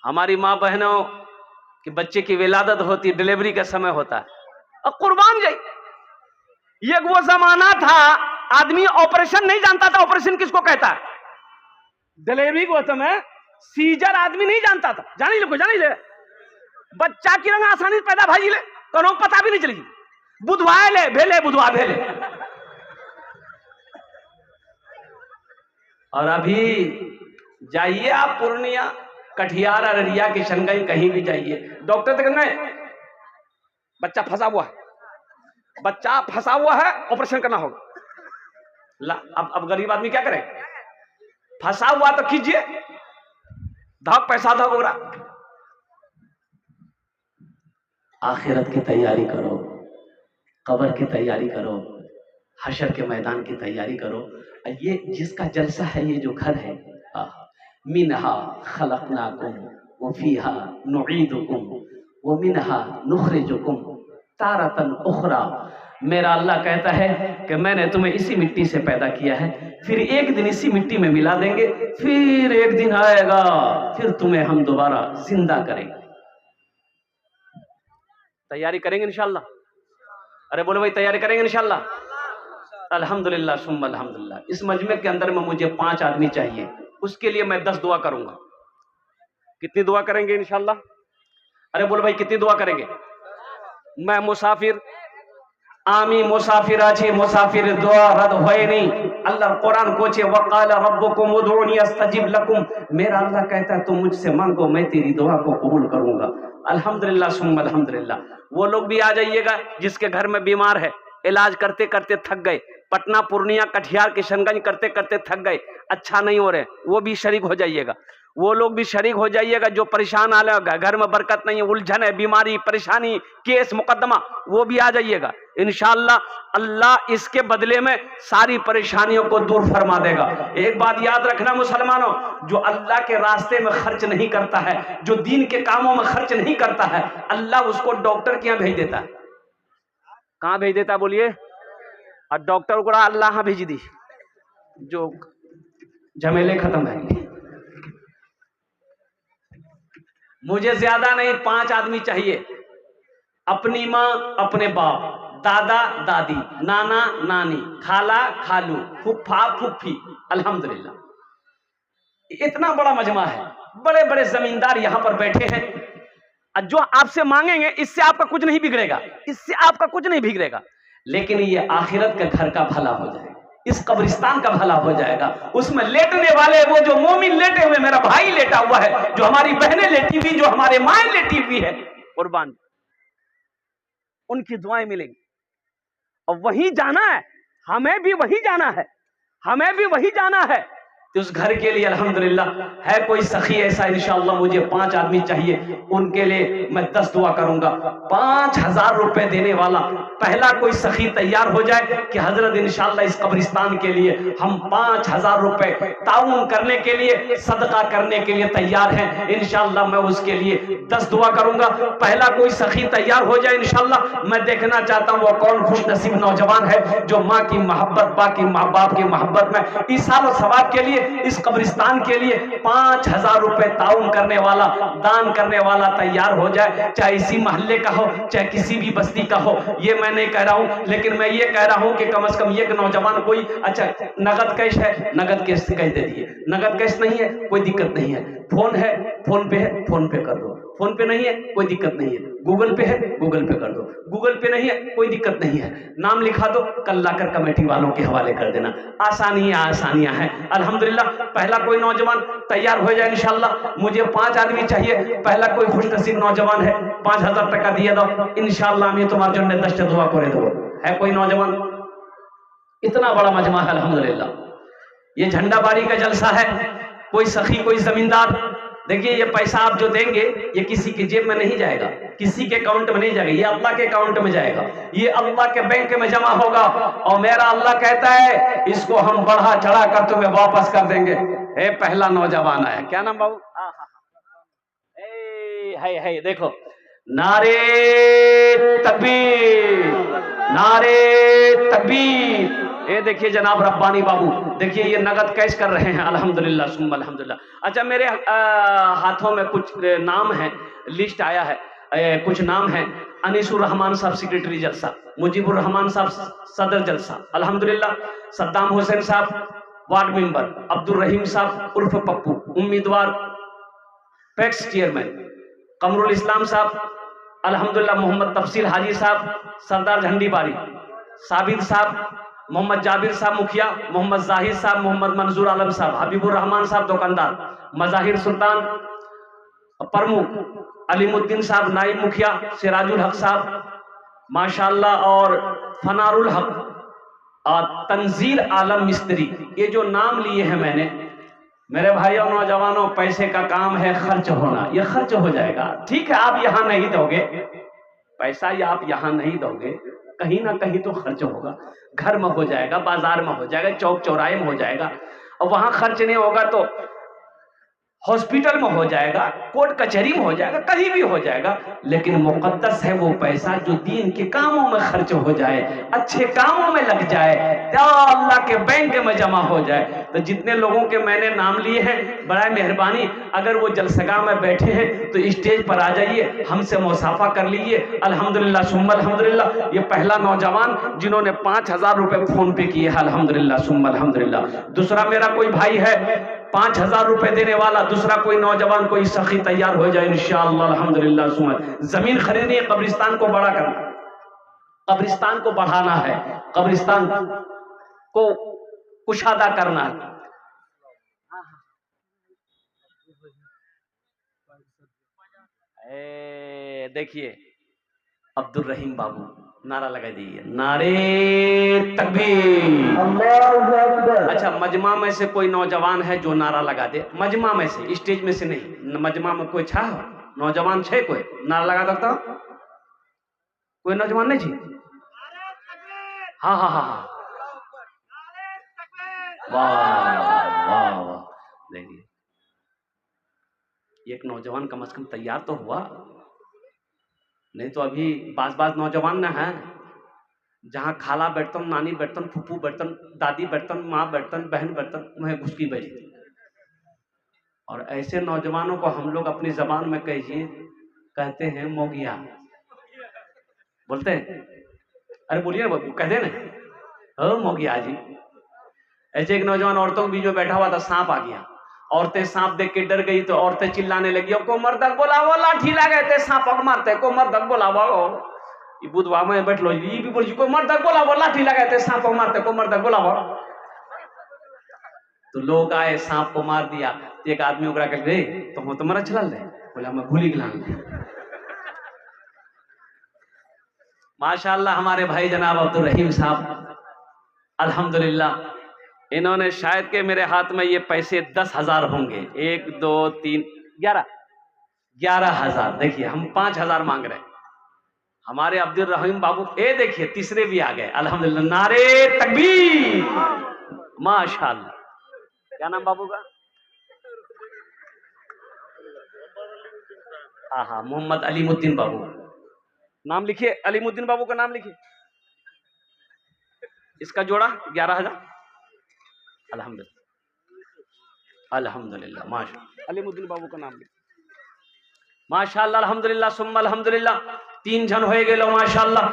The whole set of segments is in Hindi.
हमारी माँ बहनों कि बच्चे की विलादत होती, डिलीवरी का समय होता है और कुर्बान जाए। ये वो जमाना था आदमी ऑपरेशन नहीं जानता था। ऑपरेशन किसको कहता है? डिलीवरी को समय सीजर आदमी नहीं जानता था। जानी ले, जानी ले, बच्चा की रंग आसानी से पैदा भाई ले, करो पता भी नहीं चलेगी। बुधवार ले भेले, बुधवार भेले। और अभी जाइए आप पूर्णिया, कटिहार, अररिया, किशनगंज, कहीं भी जाइए, डॉक्टर तक नहीं, बच्चा फंसा हुआ है, बच्चा फंसा हुआ है, ऑपरेशन करना होगा। अब गरीब आदमी क्या करे? फंसा हुआ तो कीजिए, धक पैसा धक हो रहा। आखिरत की तैयारी करो, कब्र की तैयारी करो, हशर के मैदान की तैयारी करो। ये जिसका जलसा है, ये जो घर है, मिनहा खलकनाकुम व फीहा नुईदुकुम व मिनहा नुखरिजुकुम तारतन उखरा। मेरा अल्लाह कहता है कि मैंने तुम्हें इसी मिट्टी से पैदा किया है, फिर एक दिन इसी मिट्टी में मिला देंगे, फिर एक दिन आएगा, फिर तुम्हें हम दोबारा जिंदा करेंगे। तैयारी करेंगे इंशाल्लाह? अरे बोलो भाई, तैयारी करेंगे इंशाल्लाह? अल्हम्दुलिल्लाह सुम्मा अल्हम्दुलिल्लाह। इस मजमे के अंदर में मुझे 5 आदमी चाहिए, उसके लिए मैं 10 दुआ करूंगा। कितनी दुआ करेंगे इंशाल्लाह? अरे बोलो भाई, कितनी दुआ करेंगे? मैं मुसाफिर, आमी मुसाफिर आछी, मुसाफिर दुआ रद होए नहीं। अल्लाह कुरान कोचे वकाल रब्बुकुम उदऊनी अस्तजिब लकुम। मेरा अल्लाह कहता है तुम मुझसे मांगो, मैं तेरी दुआ को कबूल करूंगा। अल्हम्दुलिल्लाह सुम्मा अल्हम्दुलिल्लाह। वो लोग भी आ जाइएगा जिसके घर में बीमार है, इलाज करते करते थक गए, पटना, पूर्णिया, कटिहार, किशनगंज करते करते थक गए, अच्छा नहीं हो रहे, वो भी शरीक हो जाइएगा। वो लोग भी शरीक हो जाइएगा जो परेशान आ रहे, घर में बरकत नहीं है, उलझन है, बीमारी, परेशानी, केस, मुकदमा, वो भी आ जाइएगा। इंशाअल्लाह अल्लाह इसके बदले में सारी परेशानियों को दूर फरमा देगा। एक बात याद रखना मुसलमानों, जो अल्लाह के रास्ते में खर्च नहीं करता है, जो दीन के कामों में खर्च नहीं करता है, अल्लाह उसको डॉक्टर के यहाँ भेज देता है। कहाँ भेज देता बोलिए? और डॉक्टर को अल्लाह भेज दी, जो झमेले खत्म है। मुझे ज्यादा नहीं, 5 आदमी चाहिए। अपनी माँ, अपने बाप, दादा दादी, नाना नानी, खाला खालू, फुफ्फा फुफ्फी। अल्हम्दुलिल्लाह इतना बड़ा मजमा है, बड़े बड़े जमींदार यहाँ पर बैठे हैं। जो आपसे मांगेंगे इससे आपका कुछ नहीं बिगड़ेगा, इससे आपका कुछ नहीं बिगड़ेगा, लेकिन ये आखिरत के घर का भला हो जाएगा, इस कब्रिस्तान का भला हो जाएगा। उसमें लेटने वाले वो जो मोमिन लेटे हुए, मेरा भाई लेटा हुआ है, जो हमारी बहनें लेटी हुई, जो हमारे माएँ लेटी हुई है, कुर्बान, उनकी दुआएं मिलेंगी। और वहीं जाना है, हमें भी वहीं जाना है, हमें भी वहीं जाना है। तो उस घर के लिए अल्हम्दुलिल्लाह है कोई सखी ऐसा, इंशाअल्लाह मुझे 5 आदमी चाहिए, उनके लिए मैं 10 दुआ करूंगा। 5000 रुपए देने वाला पहला कोई सखी तैयार हो जाए कि हजरत इंशाअल्लाह इस कब्रिस्तान के लिए हम 5000 रुपए ताउन करने के लिए, सदका करने के लिए तैयार हैं। इंशाअल्लाह मैं उसके लिए 10 दुआ करूंगा। पहला कोई सखी तैयार हो जाए इंशाअल्लाह। मैं देखना चाहता हूँ वो कौन खुश नसीब नौजवान है जो माँ की मोहब्बत, बाकी माँ बाप की मोहब्बत में ईसार और सवाब के लिए, इस कब्रिस्तान के लिए 5000 रुपए ताउन करने वाला, दान करने वाला तैयार हो जाए, चाहे इसी मोहल्ले का हो, चाहे किसी भी बस्ती का हो। ये मैं नहीं कह रहा हूं, लेकिन मैं ये कह रहा हूं कि कम से कम एक नौजवान कोई, अच्छा नगद कैश है, नगद कैश कैश दे दिए, नगद कैश नहीं है कोई दिक्कत नहीं है, फोन है, फोन पे है, फोन पे कर दो, फोन पे नहीं है कोई दिक्कत नहीं है, गूगल पे है, गूगल पे कर दो, गूगल पे नहीं है कोई दिक्कत नहीं है, नाम लिखा दो, कल लाकर कमेटी वालों के हवाले कर देना। आसानियां आसानियां हैं अल्हम्दुलिल्लाह। पहला कोई नौजवान तैयार हो जाए इंशाअल्लाह। मुझे 5 आदमी चाहिए, पहला कोई खुशनसीब नौजवान है, 5000 टका दिए दो इंशाअल्लाह। मैं तुम्हारे जन्ने 10 दुआ करे दो। है कोई नौजवान? इतना बड़ा मजमा है अल्हम्दुलिल्लाह। ये झंडाबारी का जलसा है। कोई सखी, कोई जमींदार, देखिए ये पैसा आप जो देंगे ये किसी की जेब में नहीं जाएगा, किसी के अकाउंट में नहीं जाएगा, ये अल्लाह के अकाउंट में जाएगा, ये अल्लाह के बैंक में जमा होगा। और मेरा अल्लाह कहता है इसको हम बढ़ा चढ़ा कर तुम्हें वापस कर देंगे। ए पहला नौजवान आया, क्या नाम बाबू? है देखो, नारे तकबीर, नारे तकबीर, ये देखिए जनाब रब्बानी बाबू, देखिए ये नगद कैश कर रहे हैं, अल्हम्दुलिल्लाह सुम्मा अल्हम्दुलिल्लाह। अच्छा मेरे हाथों में कुछ नाम है, लिस्ट आया है, कुछ नाम है। अनीसुर रहमान साहब सेक्रेटरी जलसा, मुजीबुर रहमान साहब सदर जलसा अल्हम्दुलिल्लाह, सद्दाम हुसैन साहब वार्ड मेंबर, अब्दुल रहीम साहब उर्फ पप्पू उम्मीदवार पैक्स चेयरमैन, कमरुल इस्लाम साहब अल्हम्दुलिल्लाह, मोहम्मद तफसील हाजी साहब सरदार झंडी बारी, साबिर साहब, मोहम्मद जाबिर साहब मुखिया, मोहम्मद जाहिद साहब, मोहम्मद मंजूर आलम साहब, हबीबुर रहमान साहब दुकानदार, मजाहिर सुल्तान प्रमुख, अलीमुद्दीन साहब नाइब मुखिया, सिराजुल हक साहब माशाअल्लाह, और फनारुल हक और तंजील आलम मिस्त्री। ये जो नाम लिए हैं मैंने, मेरे भाइयों नौजवानों, पैसे का काम है खर्च होना, ये खर्च हो जाएगा। ठीक है आप यहां नहीं दोगे पैसा, या आप यहां नहीं दोगे, कहीं ना कहीं तो खर्च होगा, घर में हो जाएगा, बाजार में हो जाएगा, चौक चौराहे में हो जाएगा, और वहां खर्च नहीं होगा तो हॉस्पिटल में हो जाएगा, कोर्ट कचहरी में हो जाएगा, कहीं भी हो जाएगा। लेकिन मुकद्दस है वो पैसा जो दीन के कामों में खर्च हो जाए, अच्छे कामों में लग जाए, तो अल्लाह के बैंक में जमा हो जाए। तो जितने लोगों के मैंने नाम लिए हैं, बड़ा मेहरबानी, अगर वो जलसगाह में बैठे हैं तो स्टेज पर आ जाइए, हमसे मुसाफा कर लीजिए। अल्हम्दुलिल्लाह सुम्मा अल्हम्दुलिल्लाह। ये पहला नौजवान जिन्होंने 5,000 रुपए फोन पे किए हैं, अल्हम्दुलिल्लाह सुम्मा अल्हम्दुलिल्लाह। दूसरा मेरा कोई भाई है 5,000 रुपए देने वाला, दूसरा कोई नौजवान कोई सखी तैयार हो जाए इंशाअल्लाह अल्हम्दुलिल्लाह सुम्मा। जमीन खरीदनी है, कब्रिस्तान को बड़ा करना, कब्रिस्तान को बढ़ाना है, कब्रिस्तान को कुशादा करना है। देखिए अब्दुल रहीम बाबू नारा लगा दीजिए, नारे तकबीर। अच्छा मजमा में से कोई नौजवान है जो नारा लगा दे, मजमा में से, स्टेज में से नहीं, मजमा में कोई छा नौजवान छे कोई नारा लगा सकता? कोई नौजवान नहीं जी? हाँ हाँ हाँ हाँ, वाह वाह वाह। देखिए एक नौजवान कम से कम तैयार तो हुआ, नहीं तो अभी बाज नौजवान न है, जहाँ खाला बैठतन, नानी बैठतन, फूफू बैठतन, दादी बैठतन, माँ बैठतन, बहन बैठतन, वह घुसकी बैठी। और ऐसे नौजवानों को हम लोग अपनी जबान में कहिए कहते हैं मोगिया, बोलते हैं, अरे बोलिए ना, कह दे ना, ओ मोगिया जी। ऐसे एक नौजवान औरतों के बीच में बैठा हुआ था, सांप आ गया, औरतें सांप देख के डर गई तो औरतें चिल्लाने लगी, को मर्दक बोलावो, लाठी लगे थे सांप मारते, को मर्दक बोलावो, बुधवा में बैठ लो, ये भी बोली को मर्दक बोलावो, लाठी लगे थे सांप मारते, को मर्दक बोलावो। तो लोग आए, सांप को मार दिया। एक आदमी ओकरा कह गए तो हो तुम्हारा चला ले, बोला मैं भूली गला। माशाअल्लाह हमारे भाई जनाब अब्दुल रहीम साहब अल्हम्दुलिल्लाह, इन्होंने शायद के मेरे हाथ में ये पैसे 10,000 होंगे, 1 2 3 11,000। देखिए हम 5,000 मांग रहे हैं, हमारे अब्दुल रहीम बाबू, ये देखिए तीसरे भी आ गए अल्हम्दुलिल्लाह, नारे तकबीर माशाअल्लाह। क्या नाम बाबू का? हाँ हाँ, मोहम्मद अलीमुद्दीन बाबू, नाम लिखिए, अलीमुद्दीन बाबू का नाम लिखिए। इसका जोड़ा 11,000 अल्हम्दुलिल्लाह अल्हम्दुलिल्लाह माशाअल्लाह। अलीमुद्दीन बाबू का नाम लिखिए, माशाअल्लाह अल्हम्दुलिल्लाह सुम्मा अल्हम्दुलिल्लाह। 3 जन हो गए लो माशाअल्लाह।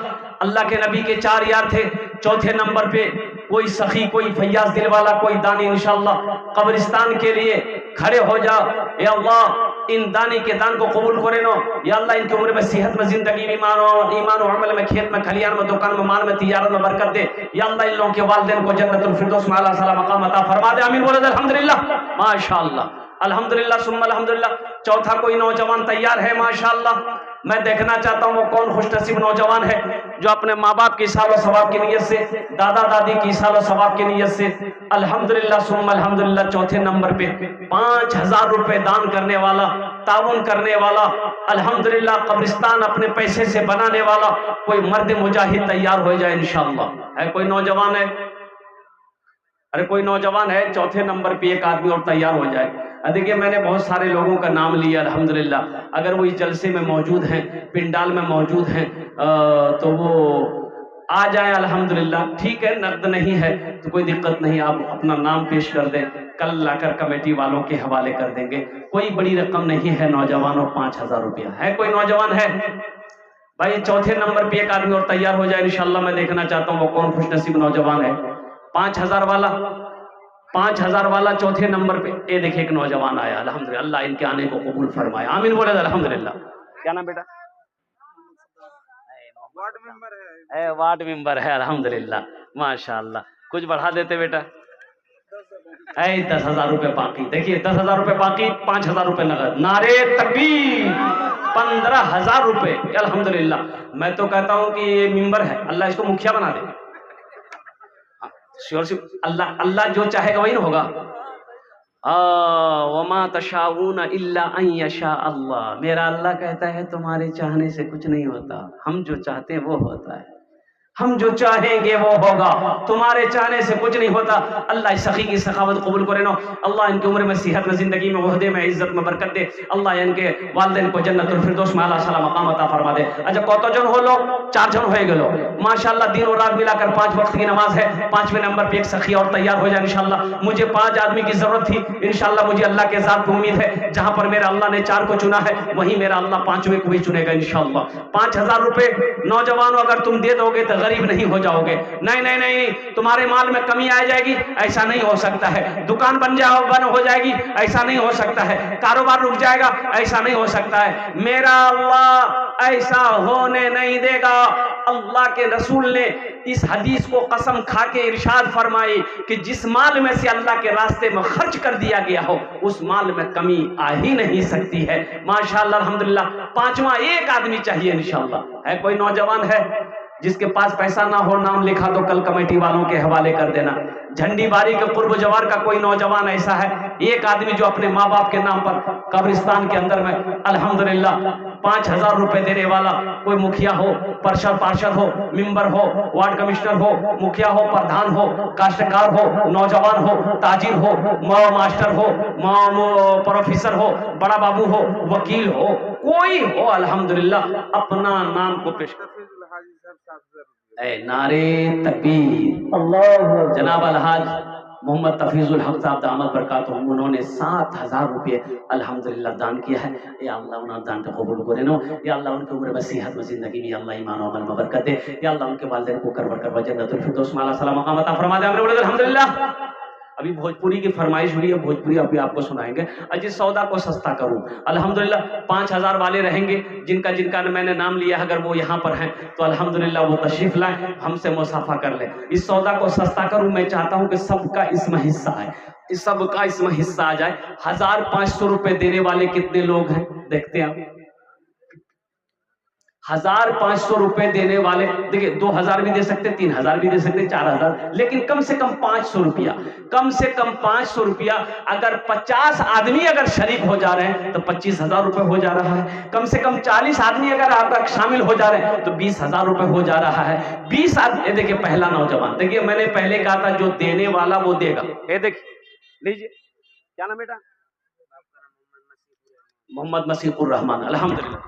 अल्लाह के नबी के 4 यार थे, चौथे नंबर पे कोई सखी, कोई फैयाज दिल वाला, कोई दानी इंशाअल्लाह कब्रिस्तान के लिए खड़े हो जा। या अल्लाह इन दानी के दान को कबूल करे नो, या अल्लाह इनकी उम्र में सेहत में, जिंदगी में, ईमान और अमल में, खेत में, खलियान में, दुकान में, माल में, तिजारत में बरकत दे। या अल्लाह इन लोगों के वालिदैन को जन्नतुल फिरदौस में आला साला मकाम अता फरमा दे, आमीन बोले अल्हम्दुलिल्लाह माशाअल्लाह अल्हम्दुलिल्लाह सुम्मा अल्हम्दुलिल्लाह। चौथा कोई नौजवान तैयार है माशाअल्लाह, मैं देखना चाहता हूँ वो कौन खुशनसीब नौजवान है जो अपने माँ बाप की सालो सवाब की नीयत से, दादा दादी की सालो सवाब की नीयत से अल्हम्दुलिल्लाह सुम्मा अल्हम्दुलिल्लाह चौथे नंबर पे 5,000 रुपए दान करने वाला, ताउन करने वाला, अल्हम्दुलिल्लाह कब्रिस्तान अपने पैसे से बनाने वाला कोई मर्द मुजाहिद तैयार हो जाए इंशाअल्लाह। है कोई नौजवान है? अरे कोई नौजवान है? चौथे नंबर पे एक आदमी और तैयार हो जाए। देखिए मैंने बहुत सारे लोगों का नाम लिया अल्हम्दुलिल्लाह, अगर वो इस जलसे में मौजूद हैं, पिंडाल में मौजूद हैं, तो वो आ जाए अल्हम्दुलिल्लाह, ठीक है। नकद नहीं है तो कोई दिक्कत नहीं, आप अपना नाम पेश कर दें, कल लाकर कमेटी वालों के हवाले कर देंगे। कोई बड़ी रकम नहीं है नौजवानों, 5,000 रुपया है। कोई नौजवान है भाई चौथे नंबर पे एक आदमी और तैयार हो जाए इंशाल्लाह। मैं देखना चाहता हूँ वो कौन खुशनसीब नौजवान है। 5,000 वाला, 5,000 वाला चौथे नंबर पे। ये देखिए एक नौजवान आया, अल्हम्दुलिल्लाह, अल्लाह इनके आने को कबूल फरमाए, आमीन बोले अल्हम्दुलिल्लाह। क्या नाम बेटा? वार्ड मेंबर है, अल्हम्दुलिल्लाह, माशाअल्लाह। कुछ बढ़ा देते बेटा। 10,000 रुपए बाकी। देखिए 10,000 रुपए बाकी, 5,000 रुपए नगद। नारे तकबीर। 15,000 रुपए, अल्हम्दुलिल्लाह। मैं तो कहता हूं कि ये मेंबर है, अल्लाह इसको मुखिया बना दे। श्योर सी अल्लाह, अल्लाह जो चाहेगा वही ना होगा। वमा तशाऊन इल्ला अन यशा अल्लाह। मेरा अल्लाह कहता है तुम्हारे चाहने से कुछ नहीं होता, हम जो चाहते हैं वो होता है। हम जो चाहेंगे वो होगा, तुम्हारे चाहने से कुछ नहीं होता। अल्लाह इस सखी की सखावत कबूल करे ना। अल्लाह इनकी उम्र में, सेहत में, जिंदगी में, वहदे में, इज्जत में बरकत दे। अल्लाह इनके वालिदैन को जन्नतुल फिरदौस में आला साला मकाम अता फरमा दे। अच्छा कत जन हो लो? 4 जन हो गेलो माशाअल्लाह। दिन और रात मिलाकर 5 वक्त की नमाज है। 5वें नंबर पे एक सखी और तैयार हो जाए इंशाअल्लाह। मुझे 5 आदमी की जरूरत थी इंशाअल्लाह। मुझे अल्लाह के जात पे उम्मीद है, जहां पर मेरा अल्लाह ने 4 को चुना है वहीं मेरा अल्लाह 5वें को भी चुनेगा इंशाअल्लाह। 5,000 रुपए नौजवानों अगर तुम दे दोगे तो गरीब नहीं हो जाओगे। नहीं नहीं नहीं, तुम्हारे माल में कमी आ जाएगी, ऐसा नहीं हो सकता है। दुकान बंद हो जाएगी, ऐसा नहीं हो सकता है। कारोबार रुक जाएगा, ऐसा नहीं हो सकता है। मेरा अल्लाह ऐसा होने नहीं देगा। अल्लाह के रसूल ने इस हदीस को कसम खा के इरशाद फरमाई कि जिस माल में से अल्लाह के रास्ते में खर्च कर दिया गया हो उस माल में कमी आ ही नहीं सकती है। माशाअल्लाह अल्हम्दुलिल्लाह। 5वां एक आदमी चाहिए इंशाअल्लाह। है कोई नौजवान है जिसके पास पैसा ना हो, नाम लिखा दो, कल कमेटी वालों के हवाले कर देना। झंडी बारी के पूर्व जवार का कोई नौजवान ऐसा है, एक आदमी जो अपने माँ बाप के नाम पर कब्रिस्तान के अंदर में अल्हम्दुलिल्लाह 5,000 रुपए देने वाला कोई मुखिया हो, पार्षद हो, मेंबर हो, वार्ड कमिश्नर हो, मुखिया हो, प्रधान हो, काश्तकार हो, नौजवान हो, ताजिर हो, मास्टर हो, प्रोफेसर हो, बड़ा बाबू हो, वकील हो, कोई हो अल्हम्दुलिल्लाह अपना नाम को पेश नारे तकबीर अल्लाह। जनाब अलहाज मोहम्मद तफीजुल हक साहब दामद बरकातुहुम, उन्होंने 7,000 रुपये अल्हम्दुलिल्लाह दान किया है। या अल्लाह उन्हें दान को कबूल करे नो। या अल्लाह उनकी उम्र में, सेहत में, जिंदगी में अल्लाह ईमान और अमल में बरकत दे। या अल्लाह उनके वालिदैन को कर बढ़कर जन्नतुल फिरदौस में आला साला मकाम अता फरमा दे। अल्हम्दुलिल्लाह। अभी भोजपुरी की फरमाइश हुई है, भोजपुरी अभी आपको सुनाएंगे। अजी सौदा को सस्ता करूं, अल्हम्दुलिल्लाह 5,000 वाले रहेंगे जिनका जिनका मैंने नाम लिया, अगर वो यहाँ पर हैं तो अल्हम्दुलिल्लाह वो तशरीफ लाएं, हमसे मुसाफा कर लें। इस सौदा को सस्ता करूं, मैं चाहता हूं कि सबका इसमें हिस्सा है, इस सबका इसमें हिस्सा आ जाए। 1,500 रुपए देने वाले कितने लोग हैं देखते हैं आप। 1,500 रुपए देने वाले, देखिए 2,000 भी दे सकते, 3,000 भी दे सकते, 4,000, लेकिन कम से कम 500 रुपया, कम से कम 500 रुपया। अगर 50 आदमी अगर शरीक हो जा रहे हैं तो 25,000 रुपए हो जा रहा है। कम से कम 40 आदमी अगर आपका शामिल हो जा रहे हैं तो 20,000 रुपए हो जा रहा है। 20 आदमी, देखिए पहला नौजवान, देखिए मैंने पहले कहा था जो देने वाला वो देगा। ये देखिए लीजिए, क्या नाम बेटा? मोहम्मद मसीहुर रहमान, अल्हम्दुलिल्लाह।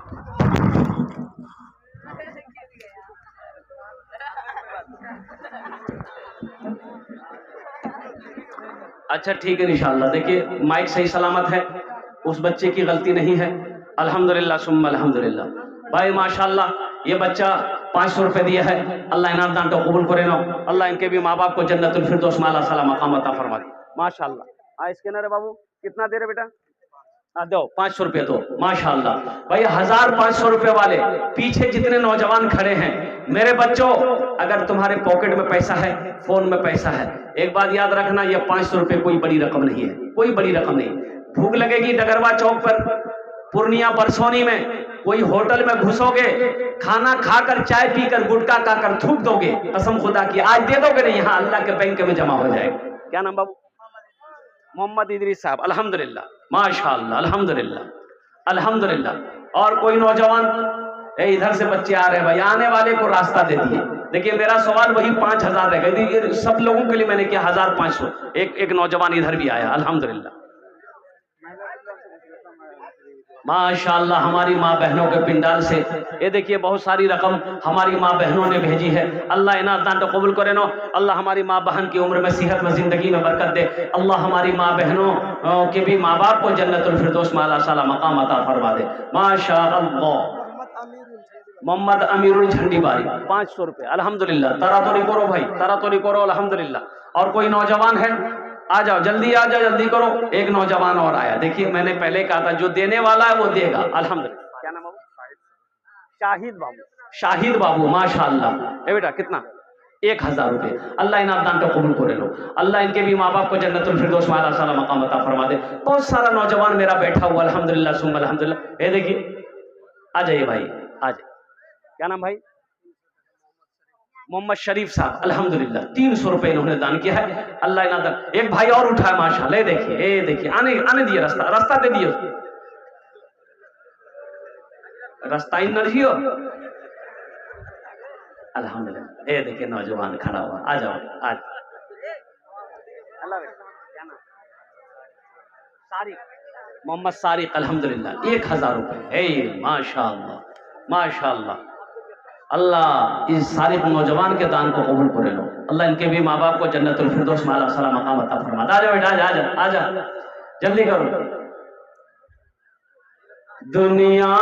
अच्छा ठीक है इंशाअल्लाह। देखिए माइक सही सलामत है, उस बच्चे की गलती नहीं है, अल्हम्दुलिल्लाह सुम्मा अल्हम्दुलिल्लाह। भाई माशाअल्लाह ये बच्चा 500 रुपए दिया है, अल्लाह इनाम दान को कबूल करे ना। अल्लाह इनके भी माँ बाप को जन्नतुल फिरदौस में आला साला मकाम अता फरमा दे। माशाअल्लाह। स्कैनर है बाबू, कितना दे रहे बेटा? दो 500 रुपए दो, माशाअल्लाह। भाई 1,500 रुपए वाले पीछे जितने नौजवान खड़े हैं, मेरे बच्चों अगर तुम्हारे पॉकेट में पैसा है, फोन में पैसा है, एक बात याद रखना, ये 500 रुपए कोई बड़ी रकम नहीं है, कोई बड़ी रकम नहीं। भूख लगेगी डगरवा चौक पर, पूर्णिया बरसोनी में कोई होटल में घुसोगे, खाना खाकर, चाय पीकर, गुटखा खाकर थूक दोगे, कसम खुदा की आज दे दोगे नहीं, यहाँ अल्लाह के बैंक में जमा हो जाएगा। क्या नाम बाबू? मोहम्मद इदरीस साहब, अल्हम्दुलिल्लाह, माशाअल्लाह, अल्हम्दुलिल्लाह अल्हम्दुलिल्लाह। और कोई नौजवान, इधर से बच्चे आ रहे हैं भाई, आने वाले को रास्ता दे दिए। देखिए मेरा सवाल वही 5,000 रह गए, सब लोगों के लिए मैंने किया 1,500। एक नौजवान इधर भी आया, अल्हम्दुलिल्लाह। माशाअल्लाह हमारी माँ बहनों के पिंडाल से ये देखिए बहुत सारी रकम हमारी माँ बहनों ने भेजी है। अल्लाह इनात दान तो कबूल करे नो। अल्लाह हमारी माँ बहन की उम्र में, सेहत में, जिंदगी में बरकत दे। अल्लाह हमारी माँ बहनों के भी माँ बाप को जन्नतुल फिरदौस में आला साला मकाम अता फरमा दे। माशाअल्लाह। मोहम्मद अमीरुल झंडीबारी 500 रुपये अल्हम्दुलिल्लाह। तरातोरी करो भाई, तरातोरी करो अल्हम्दुलिल्लाह। और कोई नौजवान है आ जाओ, जल्दी आ जाओ, जल्दी करो। एक नौजवान और आया, देखिए मैंने पहले कहा था जो देने वाला है वो देगा अल्हम्दुलिल्लाह। क्या नाम है? शाहिद बाबू। शाहिद बाबू माशाअल्लाह। ए बेटा कितना? 1000 रुपये। अल्लाह इनाम दान को कबूल करे लो। अल्लाह इनके भी माँ बाप को जन्नतुल फिरदौस में आला साला मकाम अता फरमा दे। बहुत सारा नौजवान मेरा बैठा हुआ अल्हम्दुलिल्लाह सुम्मा अल्हम्दुलिल्लाह। ये देखिए आ जाइए भाई, आ जाइए। क्या नाम भाई? मोहम्मद शरीफ साहब अल्हम्दुलिल्लाह। 300 रुपये इन्होंने दान किया है। अल्लाह इनाम दान। एक भाई और उठा है माशाअल्लाह। ये देखिए, ये देखिए, आने आने दिए, रास्ता रास्ता दे दिए उसको। रास्ता इन न रहियो अल्हम्दुलिल्लाह। ये देखिए नौजवान खड़ा हुआ, आ जाओ आज। सारिक मोहम्मद सारिक अल्हम्दुलिल्लाह 1000 रुपये। माशाअल्लाह माशाअल्लाह। अल्लाह इस सारिक नौजवान के दान को कबूल करे लो। अल्लाह इनके भी माँ बाप को जन्नतुल फिरदौस में आला साला मकाम अता फरमा दे। आ जाओ बेटा, आ जा, आ जा, जल्दी करो। दुनिया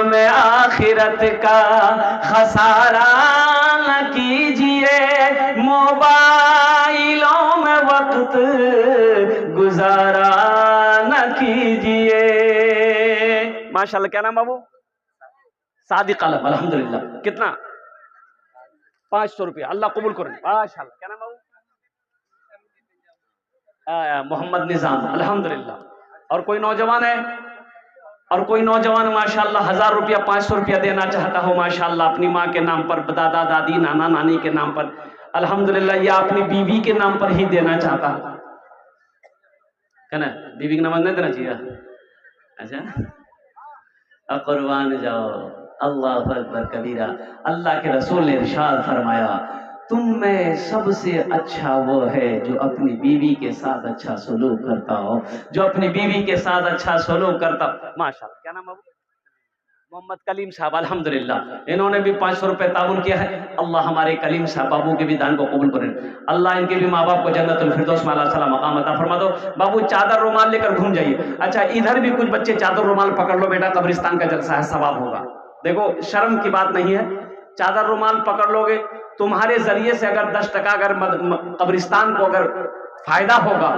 में आखिरत का खसारा न कीजिए, मोबाइलों में वक्त गुजारा न कीजिए। माशाल्लाह। क्या नाम बाबू? सादिक आलम अल्हम्दुलिल्लाह। कितना? 500 रुपया। अल्लाह कबूल करे माशाल्लाह। क्या नाम बाबू? मोहम्मद निजाम अल्हम्दुलिल्लाह। और कोई नौजवान है? और कोई नौजवान माशाअल्लाह 1000 रुपया 500 रुपया देना चाहता हो माशाअल्लाह अपनी माँ के नाम पर, दादा दादी नाना नानी के नाम पर अल्हम्दुलिल्लाह, या अपनी बीवी के नाम पर ही देना चाहता है ना? बीवी के नाम नहीं देना चाहिए। अच्छा कुर्बान जाओ। अल्लाह अकबर कबीरा। अल्लाह के रसूल ने इरशाद फरमाया, तुम में सबसे अच्छा वो है जो अपनी बीवी के साथ अच्छा सलूक करता हो, जो अपनी बीवी के साथ अच्छा सलूक करता हो। माशाअल्लाह। क्या नाम है? मोहम्मद कलीम साहब अल्हम्दुलिल्लाह। इन्होंने भी 500 रुपये ताउन किया है। अल्लाह हमारे कलीम साहब बाबू के भी दान को कबूल करें। अल्लाह इनके भी माँ बाप को जन्नतुल फिरदौस में आला साला मकाम अता फरमा दो। बाबू चादर रुमाल लेकर घूम जाइए। अच्छा इधर भी कुछ बच्चे चादर रुमाल पकड़ लो बेटा, कब्रिस्तान का जलसा है, सवाब होगा। देखो शर्म की बात नहीं है, चादर रुमाल पकड़ लोगे, तुम्हारे जरिए से अगर 10% अगर कब्रिस्तान को अगर फायदा होगा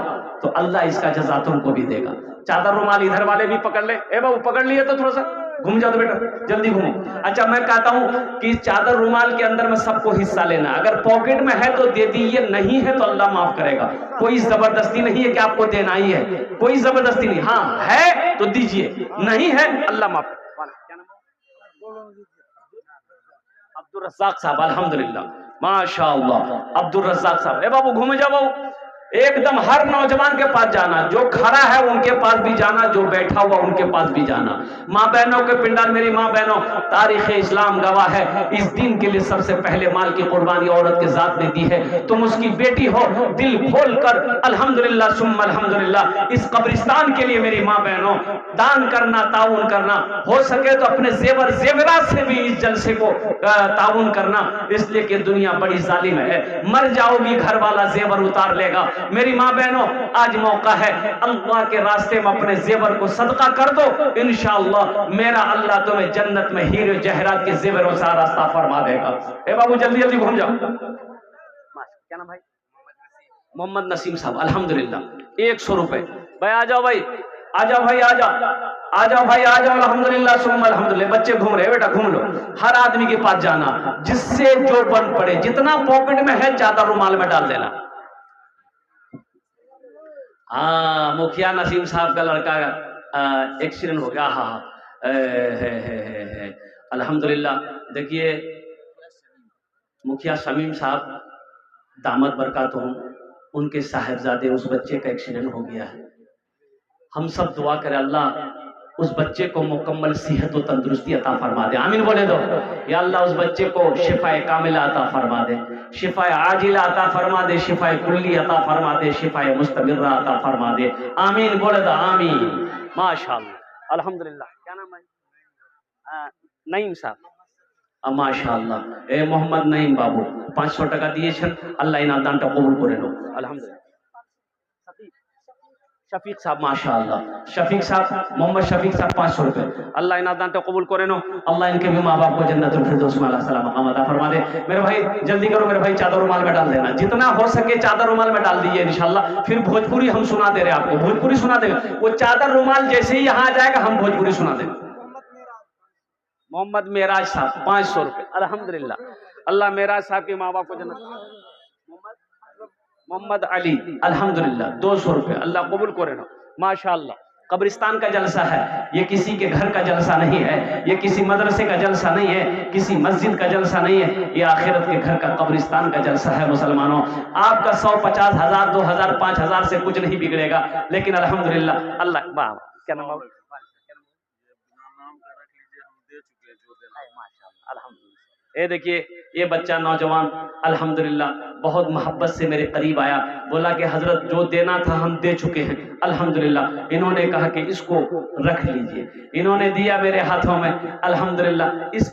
तो अल्लाह इसका जज़ा तुमको भी देगा। चादर रुमाल इधर वाले भी पकड़ ले। ए बाबू पकड़ लिए तो थोड़ा सा घूम जाओ तो बेटा, जल्दी घूमो। अच्छा मैं कहता हूं कि चादर रुमाल के अंदर में सबको हिस्सा लेना। अगर पॉकेट में है तो दे दीजिए, नहीं है तो अल्लाह माफ करेगा। कोई जबरदस्ती नहीं है कि आपको देना ही है, कोई जबरदस्ती नहीं। हाँ है तो दीजिए, नहीं है अल्लाह माफ। अब्दुल रज़्ज़ाक साहब अल्हम्दुलिल्लाह माशाअल्लाह। अब्दुल रज़्ज़ाक साहब। ए बाबू घूमे जाओ बाबू, एकदम हर नौजवान के पास जाना, जो खड़ा है उनके पास भी जाना, जो बैठा हुआ उनके पास भी जाना। माँ बहनों के पिंडाल, मेरी माँ बहनों, तारीख इस्लाम गवाह है, इस दिन के लिए सबसे पहले माल की कुर्बानी औरत के जात ने दी है। तुम उसकी बेटी हो, दिल खोल कर अल्हम्दुलिल्लाह सुम्मा अल्हम्दुलिल्लाह इस कब्रिस्तान के लिए मेरी माँ बहनों दान करना, ताउन करना। हो सके तो अपने जेवर जेवरात से भी इस जलसे को ताउन करना, इसलिए कि दुनिया बड़ी जालिम है। मर जाओगी घर वाला जेवर उतार लेगा। मेरी माँ बहनों आज मौका है, अल्लाह के रास्ते में अपने जेवर को सदका कर दो, इंशाअल्लाह मेरा अल्लाह तुम्हें जन्नत में हीरे जहरात के जेवरों से रास्ता फरमा देगा। ए बाबू जल्दी जल्दी घूम जाओ। क्या नाम भाई? मोहम्मद नसीम साहब अल्हम्दुलिल्लाह 100 रुपए। भाई आ जाओ, भाई आ जाओ, भाई आ जाओ, आ जाओ भाई आ जाओ। अल्हम्दुलिल्लाह सुम्मा अल्हम्दुलिल्लाह। बच्चे घूम रहे, बेटा घूम लो। हर आदमी के पास जाना, जिससे जो बन पड़े, जितना पॉकेट में है चादर रुमाल में डाल देना। हाँ मुखिया नसीम साहब का लड़का एक्सीडेंट हो गया। हाँ अल्हम्दुलिल्लाह। देखिए मुखिया शमीम साहब दामद बरकातुहुम, उनके साहिबजादे, उस बच्चे का एक्सीडेंट हो गया है। हम सब दुआ करें अल्लाह उस बच्चे को मुकम्मल सेहत और तंदुरुस्ती अता फरमा दे। आमीन बोले दो। या अल्लाह उस बच्चे को शिफाए कामिला अता फरमा दे, शिफाए आजिला अता फरमा दे, शिफाए कुल्ली अता फरमा दे, शिफाए मुस्तमिर्रा अता फरमा दे। आमीन बोले दो। आमीन। माशाअल्लाह। अल्हम्दुलिल्लाह। क्या नाम है? नईम साहब। माशाअल्लाह ए मोहम्मद नईम बाबू 500 টাকা দিয়েছেন, আল্লাহ ইনার দানটা কবুল করে নাও। আলহামদুলিল্লাহ। शफीक साहब माशाअल्लाह, शफीक साहब, मोहम्मद शफीक साहब 500 रुपए, अल्लाह इनाम दान कबूल करे नो, अल्लाह इनके भी माँ बाप को जन्नतुल फिरदौस में अल्लाह सलाम मकाम अता फरमा दे। मेरे भाई जल्दी करो मेरे भाई, चादर रुमाल में डाल देना, जितना हो सके चादर रुमाल में डाल दीजिए इंशाल्लाह। फिर भोजपुरी हम सुना दे रहे हैं आपको, भोजपुरी सुना देंगे, वो चादर रुमाल जैसे ही यहाँ आ जाएगा हम भोजपुरी सुना देंगे। मोहम्मद मेराज साहब 500 रुपए, अल्हम्दुलिल्लाह, अल्लाह मेराज साहब के माँ बाप को जन्नत। मोहम्मद अली अल्हम्दुलिल्लाह 200 रुपए, अल्लाह कबूल करे ना माशाअल्लाह। कब्रिस्तान का जलसा है, ये किसी के घर का जलसा नहीं है, ये किसी मदरसे का जलसा नहीं है, किसी मस्जिद का जलसा नहीं है, ये आखिरत के घर का कब्रिस्तान का जलसा है। मुसलमानों, आपका 100, 50, 1000, 2000, 5000 से कुछ नहीं बिगड़ेगा, लेकिन अल्हम्दुलिल्लाह अल्लाह क्या नाम है? ये देखिए ये बच्चा नौजवान अल्हम्दुलिल्लाह बहुत मोहब्बत से मेरे करीब आया, बोला कि हजरत जो देना था हम दे चुके हैं अल्हम्दुलिल्लाह। इन्होंने कहा कि इसको रख लीजिए, इन्होंने दिया मेरे हाथों में अल्हम्दुलिल्लाह। इस